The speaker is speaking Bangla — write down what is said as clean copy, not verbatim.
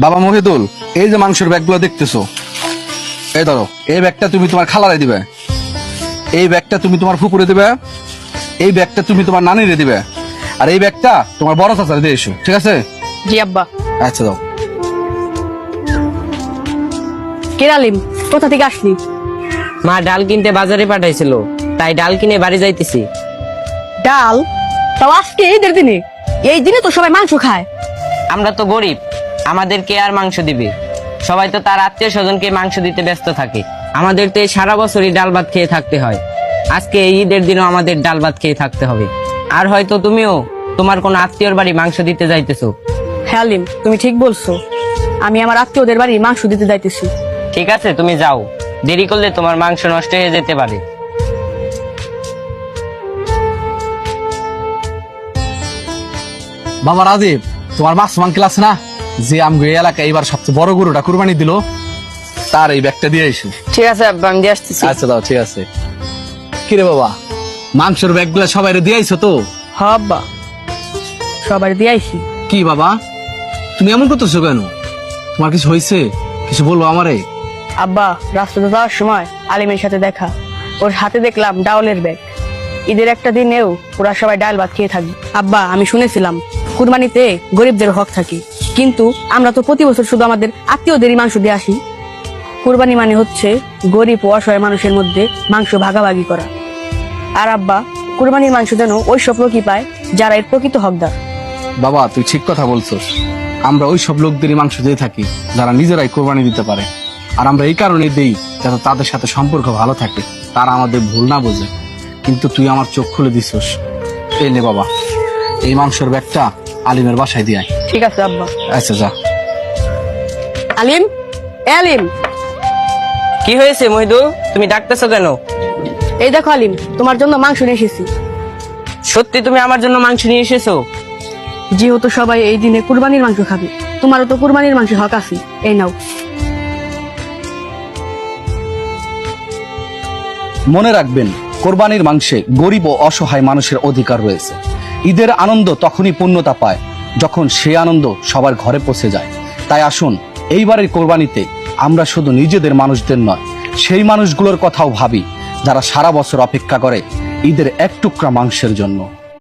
বাবা মহিদুল, এই যে মাংসের ব্যাগগুলো দেখতেছো, এই ধরো, এই ব্যাগটা তুমি তোমার খালারে দিবে, এই ব্যাগটা তুমি তোমার ফুপুরে দিবে, এই ব্যাগটা তুমি তোমার নানিরে দিবে, আর এই ব্যাগটা তোমার বড় চাচারে দিয়ে এসো, ঠিক আছে? জি আব্বা। আচ্ছা দাও। কেরালিম, কোথা থেকে আসলি? মা ডাল কিনতে বাজারে পাঠাইছিল, তাই ডাল কিনে বাড়ি যাইতেছি। ডাল? তাও আজকে ঈদের দিনে? এই দিনে তো সবাই মাংস খায়। আমরা তো গরিব, আমাদেরকে আর মাংস দিবে? সবাই তো তার আত্মীয় স্বজনকে মাংস দিতে ব্যস্ত থাকে। আমাদের তো এই সারা বছরই ডাল ভাত খেয়ে থাকতে হয়, আজকে এই ঈদের দিনও আমাদের ডাল ভাত খেয়ে থাকতে হবে। আর হয়তো তুমিও তোমার কোনো আত্মীয়র বাড়ি মাংস দিতে যাইতেছো। হ্যাঁ আলিম, তুমি ঠিক বলছো। আমি আমার আত্মীয়দের বাড়ি মাংস দিতে যাইতেছি। ঠিক আছে, তুমি যাও, দেরি করলে তোমার মাংস নষ্ট হয়ে যেতে পারে। বাবা রাজীব, তোমার মাসমান ক্লাস না, যে আমগো এই এলাকায় এবার সবচেয়ে বড় গরুটা কুরবানি দিল, তার এই ব্যাগটা দিয়ে এসো। ঠিক আছে আব্বা, আমি দিয়ে আসতেছি। আচ্ছা দাও, ঠিক আছে। কিরে বাবা, মাংসের ব্যাগগুলো সবাই দিয়ে আইছো তো? হ্যাঁ আব্বা, সবাই দিয়ে আইছি। কি বাবা, তুমি এমন করতেছো কেন? তোমার কিছু হয়েছে? কিছু বলবো আমারে? আব্বা, রাস্তাতে যাওয়ার সময় আলিমের সাথে দেখা, ওর হাতে দেখলাম ডাউলের ব্যাগ। ঈদের একটা দিনেও ওরা সবাই ডাল ভাত খেয়ে থাকবে। আব্বা, আমি শুনেছিলাম কুরবানিতে গরিবদের হক থাকে, কিন্তু আমরা তো প্রতি বছর শুধু আমাদের আত্মীয়দেরই মাংস দিয়ে আসি। কুরবানি মানে হচ্ছে গরিব ও অসহায় মানুষের মধ্যে মাংস ভাগাভাগি করা। আর আব্বা, কুরবানির মাংস যেন ওই সব লোকই পায় যারা এর প্রকৃত হকদার। বাবা, তুই ঠিক কথা বলছস। আমরা ওই সব লোকদেরই মাংস দিয়ে থাকি যারা নিজেরাই কোরবানি দিতে পারে, আর আমরা এই কারণে দেই যাতে তাদের সাথে সম্পর্ক ভালো থাকে, তারা আমাদের ভুল না বোঝে। কিন্তু তুই আমার চোখ খুলে দিছস। এই নে বাবা, এই মাংসের ব্যাগটা আলিমের বাসায় দিয়ে আয়। ঠিক আছে আব্বা। আচ্ছা যা। আলিম, এ আলিম, কি হয়েছে মহিদুল, তুমি ডাকতেছো কেন? এই দেখো আলিম, তোমার জন্য মাংস নিয়ে এসেছি। সত্যি তুমি আমার জন্য মাংস নিয়ে এসেছো? যেহেতু সবাই এই দিনে কুরবানির মাংস খাবে, তোমারও তো কুরবানির মাংস হক আছে, এই নাও। মনে রাখবেন, কোরবানির মাংসে গরিব ও অসহায় মানুষের অধিকার রয়েছে। ঈদের আনন্দ তখনই পূর্ণতা পায় যখন সেই আনন্দ সবার ঘরে পৌঁছে যায়। তাই আসুন, এইবারের কোরবানিতে আমরা শুধু নিজেদের মানুষদের নয়, সেই মানুষগুলোর কথাও ভাবি যারা সারা বছর অপেক্ষা করে ঈদের এক টুকরা মাংসের জন্য।